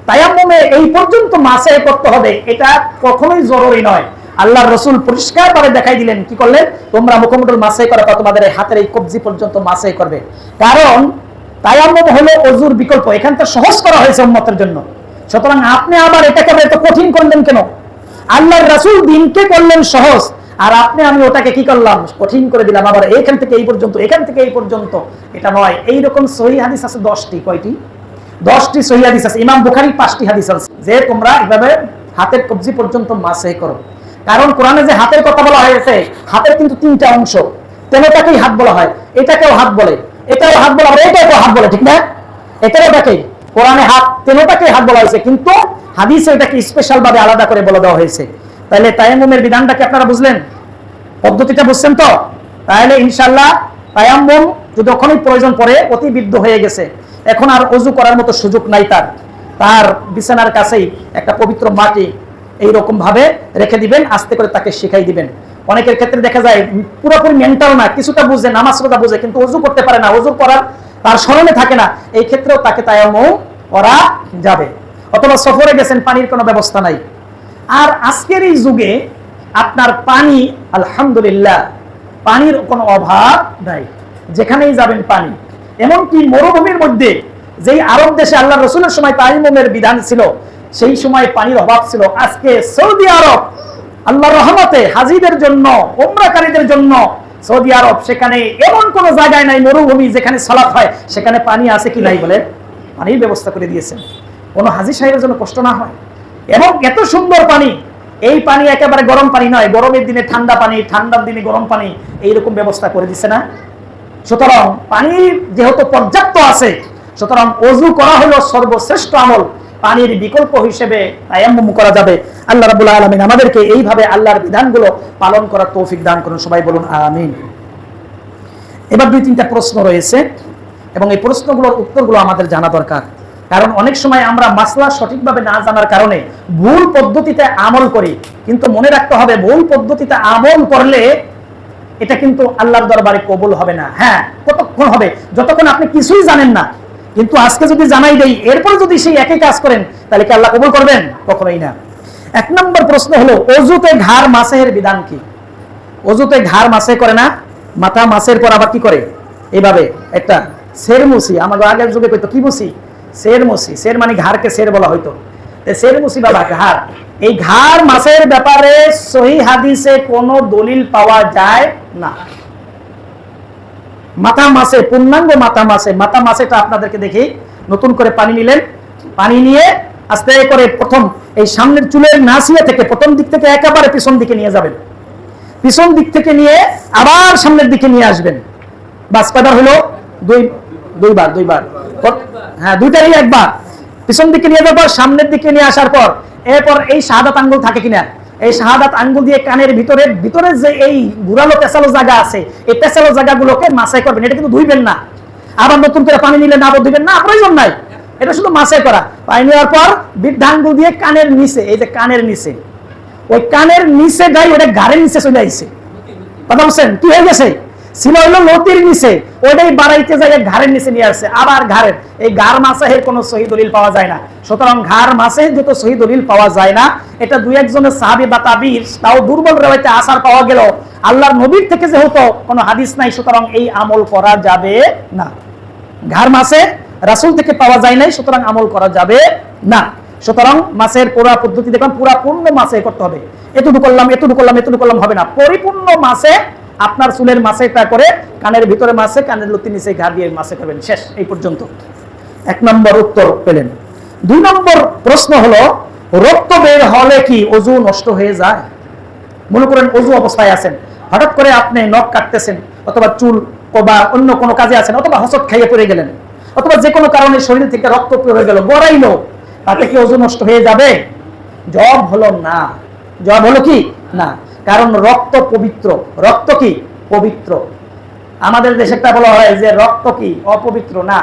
তায়াম্মুমে এই পর্যন্ত মাসাহ করতে হবে, এটা কখনোই জরুরি নয়। আল্লাহর রাসূল পরিষ্কারভাবে দেখাই দিলেন, কি করলেন, তোমরা মুখমণ্ডল মাসাহ করো, তোমাদের এই হাতের এই কবজি পর্যন্ত মাসাহ করবে, কারণ তায়াম্মুম হলো ওযুর বিকল্প, এখানটা সহজ করা হয়েছে উম্মতের জন্য। সুতরাং আপনি আবার এটাকে এত কঠিন করলেন কেন, আল্লাহর রাসূল দিনকে করলেন সহজ, আর আপনি আমি ওটাকে কি করলাম, কঠিন করে দিলাম, আবার এখান থেকে এই পর্যন্ত, এখান থেকে এই পর্যন্ত, এটা নয়। এইরকম সহিহ হাদিস আছে 10টি, কয়টি, 10টি সহিহ হাদিস আছে। ইমাম বুখারী 5টি হাদিস আছে যে তোমরা এইভাবে হাতের কবজি পর্যন্ত মাসাহ করো, কারণ কোরআনে যে হাতের কথা বলা হয়েছে, হাতের কিন্তু 3টা অংশ, তেনোটাকেই হাত বলা হয়, এটাকেও হাত বলে, এটাও হাত বলা হয়, এটাকেও হাত বলে, ঠিক না, এটাও এটাকেই, কোরআনে হাত তেনোটাকেই হাত বলা হয়েছে, কিন্তু হাদিসে এটাকে স্পেশাল ভাবে আলাদা করে বলে দেওয়া হয়েছে। তাহলে তায়াম্মুমের বিধানটা কি আপনারা বুঝলেন, পদ্ধতিটা বুঝছেন তো? তাহলে ইনশাআল্লাহ তায়াম্মুম যখনই প্রয়োজন পড়ে, অতি বিদ্ধ হয়ে গেছে, এখন আর ওযু করার মতো সুযোগ নাই তার, তার বিছানার কাছেই একটা পবিত্র মাটি এইরকম ভাবে রেখে দিবেন, আস্তে করে তাকে শিখাই দিবেন। অনেকের ক্ষেত্রে দেখা যায় পুরোপুরি মেন্টাল না, কিছুটা বুঝে, নামাজ রোজা বুঝে, কিন্তু ওযু করতে পারে না, ওযু করার তার স্মরণে থাকে না, এই ক্ষেত্রেও তাকে তায়াম্মুম করা যাবে। অথবা সফরে গেছেন, পানির কোনো ব্যবস্থা নাই। আর আজকের এই যুগে আপনার পানি, আলহামদুলিল্লাহ, পানির কোনো অভাব নাই, যেখানেই যাবেন পানি। এমনকি মরুভূমির মধ্যে, যেই আরব দেশে আল্লাহ রসুলের সময় তায়াম্মুমের বিধান ছিল, সেই সময় পানির অভাব ছিল। আজকে সৌদি আরব আল্লাহর রহমতে হাজিদের জন্য, উমরাকারীদের জন্য সৌদি আরব, সেখানে এমন কোন জায়গায় নাই মরুভূমি যেখানে সালাত হয় সেখানে পানি আছে কি নাই বলে পানির ব্যবস্থা করে দিয়েছেন, কোনো হাজি সাহেবের জন্য কষ্ট না হয়। এবং এত সুন্দর পানি, এই পানি একেবারে গরম পানি নয়, গরমের দিনে ঠান্ডা পানি, ঠান্ডার দিনে গরম পানি, এইরকম ব্যবস্থা করে দিচ্ছে না। সুতরাং পানি যেহেতু পর্যাপ্ত আছে, সুতরাং ওযু করা হলো সর্বশ্রেষ্ঠ আমল। পানির বিকল্প হিসেবে তায়াম্মুম করা যাবে। আল্লাহ রাব্বুল আলামিন আমাদেরকে এইভাবে আল্লাহর বিধানগুলো পালন করার তৌফিক দান করুন, সবাই বলুন আমিন। এবার 2-3টা প্রশ্ন রয়েছে এবং এই প্রশ্নগুলোর উত্তরগুলো আমাদের জানা দরকার, কারণ অনেক সময় আমরা মাসলা সঠিকভাবে না জানার কারণে ভুল পদ্ধতিতে আমল করি। কিন্তু মনে রাখতে হবে, ভুল পদ্ধতিতে আমল করলে এটা কিন্তু আল্লাহর দরবারে কবুল হবে না। হ্যাঁ, কতক্ষণ হবে? যতক্ষণ আপনি কিছুই জানেন না। কিন্তু আজকে যদি জানাই দেই, এরপরে যদি সেই একই কাজ করেন, তাহলে কি আল্লাহ কবুল করবেন? কখনোই না। 1 নম্বর প্রশ্ন হলো, ওযুতে ঘাড় মাসের বিধান কি? ওযুতে ঘাড় মাসে করে না, মাথা মাসের পর আবার কি করে? এইভাবে একটা সের মুসি, আমাদের আগের যুগে কইতো কি মুসি? সের মুসি। সের মানে ঘাড়কে সের বলা হইতো। সের মুসি বাবা ঘাড়। এই ঘাড় মাসের ব্যাপারে সহিহ হাদিসে কোনো দলিল পাওয়া যায় না। মাথা মাসে, পূর্ণাঙ্গ মাথা মাসে, মাথা মাসেটা আপনাদেরকে দেখি। নতুন করে পানি নিলেন, পানি নিয়ে আস্তে করে প্রথম এই সামনের চুলের নাসিয়া থেকে, প্রথম দিক থেকে একেবারে পিছন দিকে নিয়ে যাবেন, পিছন দিক থেকে নিয়ে আবার সামনের দিকে নিয়ে আসবেন। বাস কয়বার হলো? দুইবার। হ্যাঁ, দুইটারই একবার। পিছন দিকে নিয়ে যাওয়ার পর সামনের দিকে নিয়ে আসার পর এরপর এই শাহাদাত আঙ্গুল থাকে কিনা, এই শাহাদাত আঙ্গুল দিয়ে কানের ভিতরে যে এই ঘুরালো পেছালো জায়গা আছে, এই পেছালো জায়গাগুলোকে মাসাই করবেন। এটা কিন্তু ধুইবেন না, আবার নতুন করে পানি নিলে না আবার ধুইবেন না, প্রয়োজন নাই। এটা শুধু মাসাই করা। পানি নেওয়ার পর বৃদ্ধা আঙ্গুল দিয়ে কানের নিচে, এই যে কানের নিচে, ওই কানের নিচে গাই ওটা ঘাড়ের নিচে চলে আসছে। কথা বলছেন? কি হয়ে গেছে? ছিল হলো লতির নিচে, ওটাই বাড়াইতে যায় ঘাড়ের নিচে নিয়ে আসছে। আবার ঘাড়ের, এই ঘাড় মাসাহের কোনো সহি দলিল পাওয়া যায় না। সুতরাং ঘাড় মাসে যত সহি দলিল পাওয়া যায় না, এটা 2-1 সাহাবী বা তাবিঈর, তাও দুর্বল রওয়ায়েতে আসার পাওয়া গেল, আল্লাহর নবীর থেকে যেহেতু কোনো হাদিস নাই, সুতরাং এই আমল করা যাবে না। ঘাড় মাসে রাসূল থেকে পাওয়া যায় নাই, সুতরাং আমল করা যাবে না। সুতরাং মাসের পুরা পদ্ধতি দেখলাম, পুরা পূর্ণ মাসে করতে হবে। এতটুকু করলাম হবে না। পরিপূর্ণ মাসে আপনার চুলের মাসেটা করে কানের ভিতরে মাসে, কানের লতির নিচে ঘাড় দিয়ে মাসে করবেন। শেষ, এই পর্যন্ত। 1 নম্বর উত্তর পেলেন। 2 নম্বর প্রশ্ন হলো, রক্ত বের হলে কি ওযু নষ্ট হয়ে যায়? মনে করেন ওযু অবস্থায় আছেন, হঠাৎ করে আপনি নখ কাটতেছেন, অথবা চুল বা অন্য কোনো কাজে আছেন, অথবা হসত খাইয়ে পড়ে গেলেন, অথবা যে কোনো কারণে শরীর থেকে রক্ত পড়ে গেল, গড়াইলো, তাতে কি ওযু নষ্ট হয়ে যাবে? জবাব হলো না। জবাব হলো কি? না। কারণ রক্ত পবিত্র। রক্ত কি? পবিত্র। আমাদের দেশে একটা বলা হয় যে রক্ত কি? অপবিত্র। না,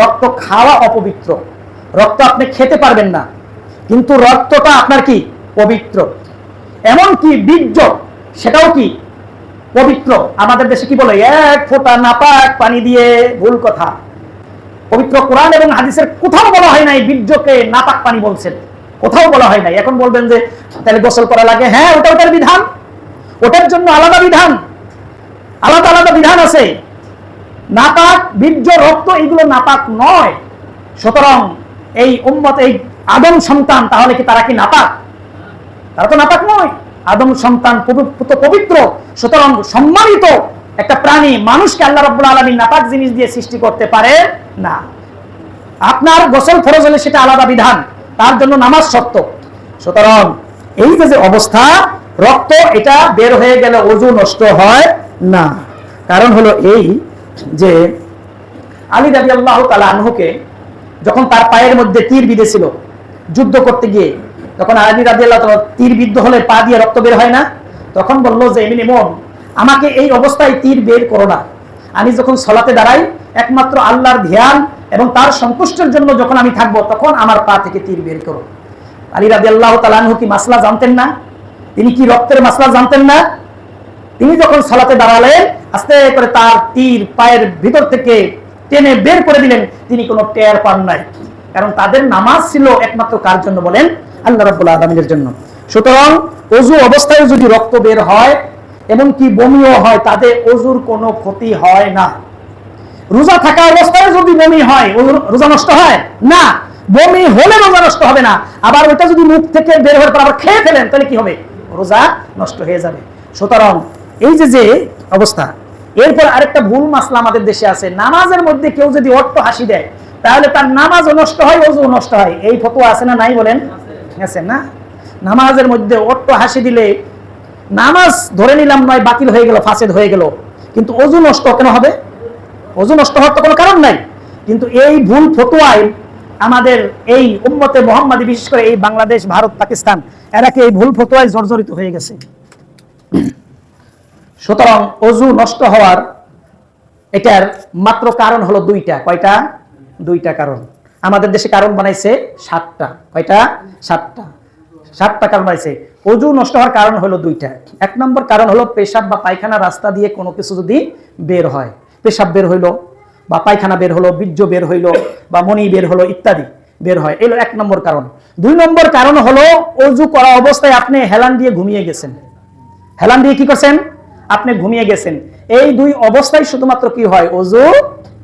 রক্ত খাওয়া অপবিত্র। রক্ত আপনি খেতে পারবেন না, কিন্তু রক্তটা আপনার কি? পবিত্র। এমনকি বীর্য, সেটাও কি? পবিত্র। আমাদের দেশে কি বলে? 1 ফোঁটা নাপাক পানি দিয়ে, ভুল কথা। পবিত্র কোরআন এবং হাদিসের কোথাও বলা হয় নাই বীর্যকে নাপাক পানি বলছেন, কোথাও বলা হয় নাই। এখন বলবেন যে তাহলে গোসল করা লাগে। হ্যাঁ, ওটার বিধান, ওটার জন্য আলাদা বিধান, আলাদা বিধান আছে। নাপাক বীর্য, রক্ত, এগুলো নাপাক নয়। সুতরাং এই উম্মত, এই আদম সন্তান, তাহলে কি তারা কি নাপাক? তারা তো নাপাক নয়। আদম সন্তান পবিত্র। সুতরাং সম্মানিত একটা প্রাণী, মানুষকে আল্লাহ রাব্বুল আলামিন নাপাক জিনিস দিয়ে সৃষ্টি করতে পারে না। আপনার গোসল ফরজ হলে সেটা আলাদা বিধান, তার জন্য নামাজ শর্ত। সুতরাং এই যে অবস্থা, রক্ত এটা বের হয়ে গেলে ওযু নষ্ট হয় না। কারণ হলো এই যে আলী রাদিয়াল্লাহু তাআলা আনহুকে যখন তার পায়ের মধ্যে তীর বিঁধেছিল যুদ্ধ করতে গিয়ে, তখন আলী রাদিয়াল্লাহু তাআলা তীর বিদ্ধ হলে পা দিয়ে রক্ত বের হয় না, তখন বলল যে ইমন, আমাকে এই অবস্থায় তীর বের করো না। আমি যখন সালাতে দাঁড়াই, একমাত্র আল্লাহর ধ্যান এবং তার সন্তুষ্টের জন্য যখন আমি থাকবো তখন আমার পা থেকে তীর বের করো। আলী রাদিয়াল্লাহু তাআলা আনহু কি মাসলা জানতেন না? তিনি কি রক্তের মাসলা জানতেন না? তিনি যখন সালাতে দাঁড়ালেন আস্তে করে তার তীর পায়ের ভিতর থেকে টেনে বের করে দিলেন, তিনি কোনো টের পান নাই। কারণ তাদের নামাজ ছিল একমাত্র কার জন্য বলেন? আল্লাহ রাব্বুল আলামিনের জন্য। সুতরাং ওযু অবস্থায় যদি রক্ত বের হয় এবং কি বমিও হয়, তাতে ওযুর কোনো ক্ষতি হয় না। রোজা থাকা অবস্থায় যদি বমি হয়, রোজা নষ্ট হয় না। বমি হলে রোজা নষ্ট হবে না। আবার ওটা যদি মুখ থেকে বের হওয়ার পর আবার খেয়ে ফেলেন, তাহলে কি হবে? রোজা নষ্ট হয়ে যাবে। সুতরাং এই যে অবস্থা। এরপর আরেকটা ভুল মাসলা আমাদের দেশে আছে, নামাজের মধ্যে কেউ যদি অট্ট হাসি দেয় তাহলে তার নামাজও নষ্ট হয়, ওযুও নষ্ট হয়। এই ফতোয়া আছে না নাই বলেন? আছে না? নামাজের মধ্যে অট্ট হাসি দিলে নামাজ ধরে নিলাম নয় বাতিল হয়ে গেল, ফাসেদ হয়ে গেল, কিন্তু ওযু নষ্ট কেন হবে? ওযু নষ্ট হওয়ার তো কোনো কারণ নাই। কিন্তু এই ভুল ফতোয়ায় আমাদের এই উম্মতে মুহাম্মাদি, বিশেষ করে এই বাংলাদেশ, ভারত, পাকিস্তান, এরা কি এই ভুল ফতোয়ায় জর্জরিত হয়ে গেছে। সুতরাং ওযু নষ্ট হওয়ার এটার মাত্র কারণ হলো দুইটা। কয়টা? দুইটা কারণ। আমাদের দেশে কারণ বানাইছে 7টা। কয়টা? 7টা কারণ বানাইছে। ওযু নষ্ট হওয়ার কারণ হলো দুইটা। এক নম্বর কারণ হলো পেশাব বা পায়খানা রাস্তা দিয়ে কোনো কিছু যদি বের হয়, পেশাব বের হইলো বা পায়খানা বের হলো, বীর্য বের হইলো বা মনি বের হলো, ইত্যাদি বের হয়, এলো এক নম্বর কারণ। 2 নম্বর কারণ হলো ওযু করা অবস্থায় আপনি হেলান দিয়ে ঘুমিয়ে গেছেন। হেলান দিয়ে কি করছেন? আপনি ঘুমিয়ে গেছেন। এই 2 অবস্থায় শুধুমাত্র কি হয়? ওযু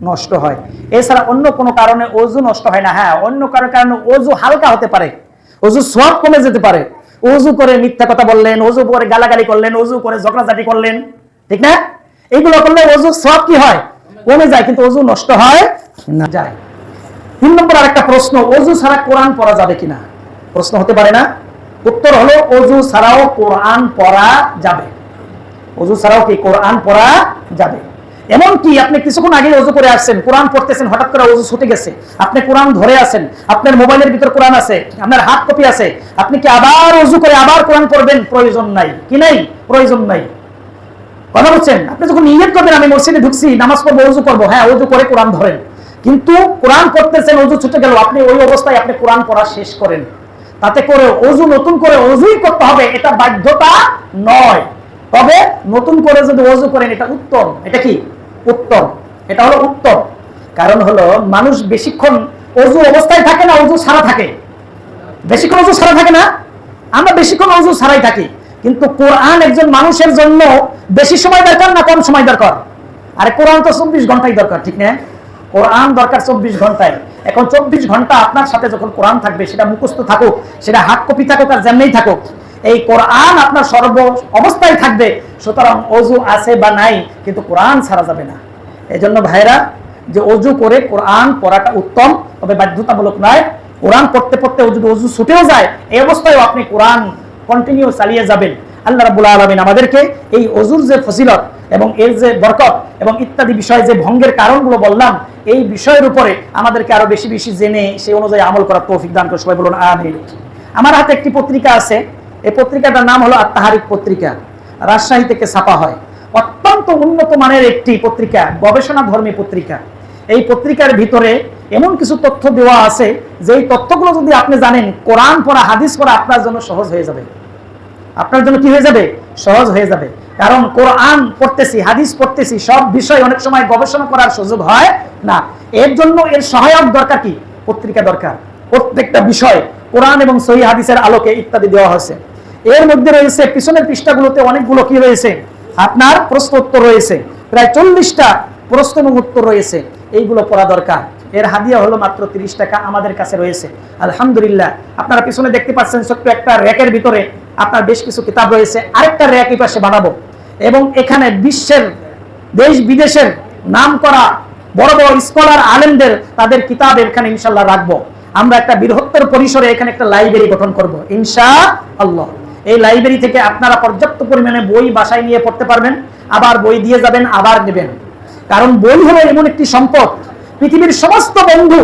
নষ্ট হয়। এছাড়া অন্য কোনো কারণে ওযু নষ্ট হয় না। হ্যাঁ, অন্য কারণে ওযু হালকা হতে পারে, ওযু সওয়াব কমে যেতে পারে। ওযু করে মিথ্যা কথা বললেন, ওযু করে গালাগালি করলেন, ওযু করে ঝগড়াঝাটি করলেন, ঠিক না? এইগুলো করলে ওযু সওয়াব কি হয়? কমে যায়, কিন্তু ওযু নষ্ট হয় না যায়। 3 নম্বর আরেকটা প্রশ্ন, ওযু ছাড়া কোরআন পড়া যাবে কিনা? প্রশ্ন হতে পারে না? উত্তর হলো ওযু ছাড়াও কোরআন পড়া যাবে। ওযু ছাড়াও কি কোরআন পড়া যাবে। এমন কি আপনি কিছুক্ষণ আগে ওযু করে আসছেন, কোরআন পড়তেছেন, হঠাৎ করে ওযু ছুটে গেছে, আপনি কোরআন ধরে আছেন, আপনার মোবাইলের ভিতর কোরআন আছে, আপনার হাত কপি আছে, আপনি কি আবার ওযু করে আবার কোরআন পড়বেন? প্রয়োজন নাই। কি নাই? প্রয়োজন নাই। কথা বলছেন? আপনি যখন নিয়ত করবেন আমি মসজিদে ঢুকছি, নামাজ পড়বো, ওযু করবো, হ্যাঁ ওযু করে কোরআন ধরেন। কিন্তু কোরআন পড়তেছেন, ওযু ছুটে গেল, আপনি ওই অবস্থায় আপনি কোরআন পড়া শেষ করেন। তাতে করে ওযু নতুন করে ওযুই করতে হবে এটা বাধ্যতা নয়। তবে নতুন করে যদি ওযু করেন এটা উত্তম। এটা কি? উত্তম। এটা হলো উত্তম। কারণ হলো মানুষ বেশিক্ষণ ওযু অবস্থায় থাকে না, ওযু ছাড়া থাকে। বেশিক্ষণ ওযু ছাড়া থাকে না, আমরা বেশিক্ষণ ওযু ছাড়াই থাকি। কিন্তু কোরআন একজন মানুষের জন্য বেশি সময় দরকার না কম সময় দরকার? আরে কোরআন তো 24 ঘন্টাই দরকার, ঠিক না? কোরআন দরকার 24 ঘন্টায়। এখন 24 ঘন্টা আপনার সাথে যখন কোরআন থাকবে, সেটা মুখস্থ থাকুক, সেটা হাত কপি থাকুক আর যেমনি থাকুক, এই কোরআন আপনার সর্ব অবস্থায় থাকবে। সুতরাং ওযু আছে বা নাই, কিন্তু কোরআন ছাড়া যাবে না। এজন্য ভাইরা, যে ওযু করে কোরআন পড়াটা উত্তম, তবে বাধ্যতামূলক নয়। কোরআন পড়তে পড়তে যদি ওযু ছুটেও যায়, এই অবস্থায় আপনি কোরআন কন্টিনিউ চালিয়ে যাবেন। আল্লাহ রাব্বুল আলামিন আমাদেরকে এই ওযুর যে ফজিলত এবং এর যে বরকত এবং ইত্যাদি বিষয়ে যে ভঙ্গের কারণগুলো বললাম, এই বিষয়ের উপরে আমাদেরকে আরো বেশি বেশি জেনে সেই অনুযায়ী আমল করার তৌফিক দান করে সবাই বলুন আমিন। আমার হাতে একটি পত্রিকা আছে, এই পত্রিকাটার নাম হলো আত-তাহরিক পত্রিকা, রাজশাহী থেকে ছাপা হয়। অত্যন্ত উন্নত মানের একটি পত্রিকা, গবেষণা ধর্মী পত্রিকা। এই পত্রিকার ভিতরে এমন কিছু তথ্য দেওয়া আছে, যেই তথ্যগুলো যদি আপনি জানেন, কোরআন পড়া, হাদিস পড়া আপনার জন্য সহজ হয়ে যাবে। আপনার জন্য কি হয়ে যাবে? সহজ হয়ে যাবে। কারণ কোরআন পড়তেছি, হাদিস পড়তেছি, সব বিষয় অনেক সময় গবেষণা করার সুযোগ হয় না। এর জন্য এর সহায়ক দরকার কি? পত্রিকা দরকার। প্রত্যেকটা বিষয় কোরআন এবং সহিহ হাদিসের আলোকে ইত্যাদি দেওয়া হয়েছে। এর মধ্যে রয়েছে পিছনের পৃষ্ঠাগুলোতে অনেকগুলো কি রয়েছে? আপনার প্রশ্ন উত্তর রয়েছে, প্রায় 40টা প্রশ্ন এবং উত্তর রয়েছে। এইগুলো পড়া দরকার। এর হাদিয়া হলো মাত্র 30 টাকা আমাদের কাছে রয়েছে, আলহামদুলিল্লাহ। আপনারা পিছনে দেখতে পাচ্ছেন ছোট্ট একটা র্যাকের ভিতরে আপনার বেশ কিছু কিতাব রয়েছে। আরেকটা র্যাক এই পাশে বানাবো এবং এখানে বিশ্বের দেশ বিদেশের নাম করা বড় বড় স্কলার আলেমদের তাদের কিতাব এখানে ইনশাআল্লাহ রাখবো। আমরা একটা বৃহত্তর পরিসরে এখানে একটা লাইব্রেরি গঠন করব ইনশাআল্লাহ। এই লাইব্রেরি থেকে আপনারা পর্যাপ্ত পরিমাণে বই বাসায় নিয়ে পড়তে পারবেন, আবার বই দিয়ে যাবেন, আবার নেবেন। কারণ বই হলো এমন একটি সম্পদ, পৃথিবীর সমস্ত বন্ধু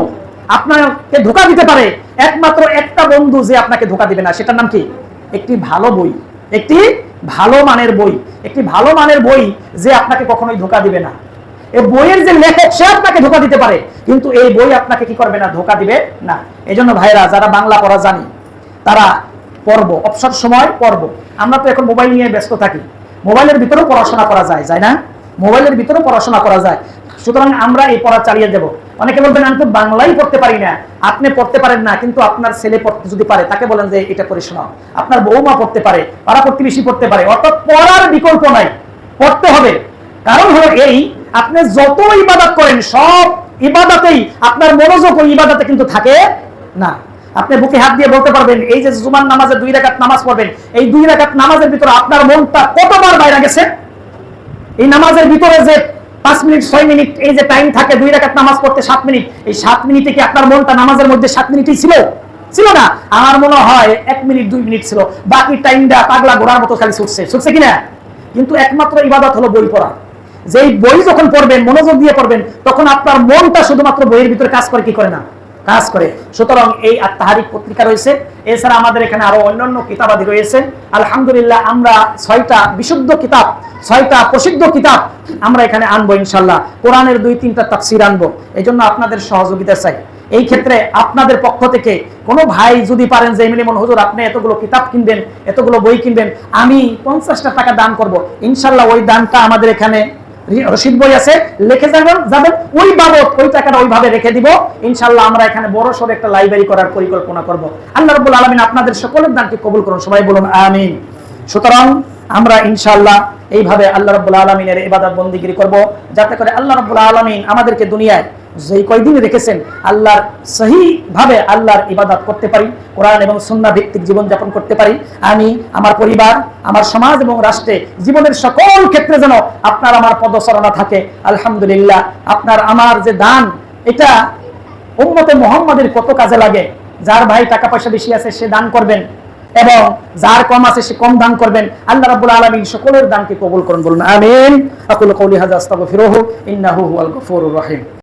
আপনাকে ধোঁকা দিতে পারে, একমাত্র একটা বন্ধু যে আপনাকে ধোঁকা দিবে না, সেটার নাম কি? একটি ভালো বই, একটি ভালো মানের বই, একটি ভালো মানের বই যে আপনাকে কখনোই ধোঁকা দিবে না। এই বইয়ের যে লেখক সে আপনাকে ধোকা দিতে পারে, কিন্তু এই বই আপনাকে কি করবে না, ধোকা দিবে না। এই জন্য ভাইরা যারা বাংলা পড়া জানি তারা পড়বো, অবসর সময় পড়বো। আমরা তো এখন মোবাইল নিয়ে ব্যস্ত থাকি, মোবাইলের ভিতরেও পড়াশোনা করা যায়, যায় না? মোবাইলের ভিতরেও পড়াশোনা করা যায়। সুতরাং আমরা এই পড়া চালিয়ে দেব। অনেকে বলবেন আমি তো বাংলাই পড়তে পারি না। আপনি পড়তে পারেন না, কিন্তু আপনার ছেলে পড়তে যদি পারে তাকে বলেন যে এটা করে শোনাও। আপনার বৌমা পড়তে পারে, পাড়া প্রতিবেশী পড়তে পারে। অর্থাৎ পড়ার বিকল্প নাই, পড়তে হবে। কারণ হলো এই, আপনি যত ইবাদত করেন সব ইবাদতেই আপনার মনোযোগ ওই ইবাদতে কিন্তু থাকে না। আপনি বুকে হাত দিয়ে বলতে পারবেন এই যে জুমার নামাজে 2 রাকাত নামাজ পড়বেন, এই 2 রাকাত নামাজের ভিতরে আপনার মনটা কতবার বাইরে গেছে? এই নামাজের ভিতরে যে 5 মিনিট 6 মিনিট এই যে টাইম থাকে 2 রাকাত নামাজ পড়তে 7 মিনিট, এই 7 মিনিটে কি আপনার মনটা নামাজের মধ্যে 7 মিনিটই ছিল? ছিল না। আমার মনে হয় 1 মিনিট 2 মিনিট ছিল, বাকি টাইমটা পাগলা ঘোড়ার মতো খালি ছুটছে কিনা? কিন্তু একমাত্র ইবাদত হলো বই পড়া। যেই বই যখন পড়বেন, মনোযোগ দিয়ে পড়বেন, তখন আপনার মনটা শুধুমাত্র বইয়ের ভিতরে কাজ করে, কি করে না, কাজ করে। সুতরাং এই আত-তাহরিক পত্রিকা রয়েছে, এছাড়া আমাদের এখানে আরো অন্যান্য কিতাবাদি রয়েছে। আলহামদুলিল্লাহ আমরা 6টা বিশুদ্ধ কিতাব, 6টা প্রসিদ্ধ কিতাব আমরা এখানে আনবো ইনশাআল্লাহ। কোরআনের 2-3টা তাফসীর আনবো। এই জন্য আপনাদের সহযোগিতা চাই। এই ক্ষেত্রে আপনাদের পক্ষ থেকে কোনো ভাই যদি পারেন যে এমনি হুজুর আপনি এতগুলো কিতাব কিনবেন, এতগুলো বই কিনবেন, আমি 50টা টাকা দান করব, ইনশাআল্লাহ ওই দানটা আমাদের এখানে রশিদ বই আছে, লিখে যাবেন, ওই বাবদ ওই টাকাটা ওইভাবে রেখে দিব। ইনশাআল্লাহ আমরা এখানে বড় সড় একটা লাইব্রেরি করার পরিকল্পনা করব। আল্লাহ রাব্বুল আলামিন আপনাদের সকলের দানকে কবুল করুন, সবাই বলুন আমিন। সুতরাং আমরা ইনশাআল্লাহ এইভাবে আল্লাহ রাব্বুল আলামিনের ইবাদত বন্দেগী করব, যাতে করে আল্লাহ রাব্বুল আলামিন আমাদেরকে দুনিয়ায় যেই কয়দিন রেখেছেন আল্লাহর সহিভাবে আল্লাহর ইবাদত করতে পারি, কোরআন এবং সুন্নাহ ভিত্তিক জীবন যাপন করতে পারি। আমি, আমার পরিবার, আমার সমাজ এবং রাষ্ট্রে জীবনের সকল ক্ষেত্রে যেন আপনার আমার পদচারণা থাকে। আলহামদুলিল্লাহ, আপনার আমার যে দান, এটা উম্মতে মুহাম্মাদের কত কাজে লাগে। যার ভাই টাকা পয়সা বেশি আছে সে দান করবেন, এবং যার কম আছে সে কম দান করবেন। আল্লাহ রাব্বুল আলামিন সকলের দানকে কবুল করুন, বলুন আমিন। আকুলু কওলি হাযা আস্তাগফিরুহু ইন্নাহু হুয়াল গফুরুর রহিম।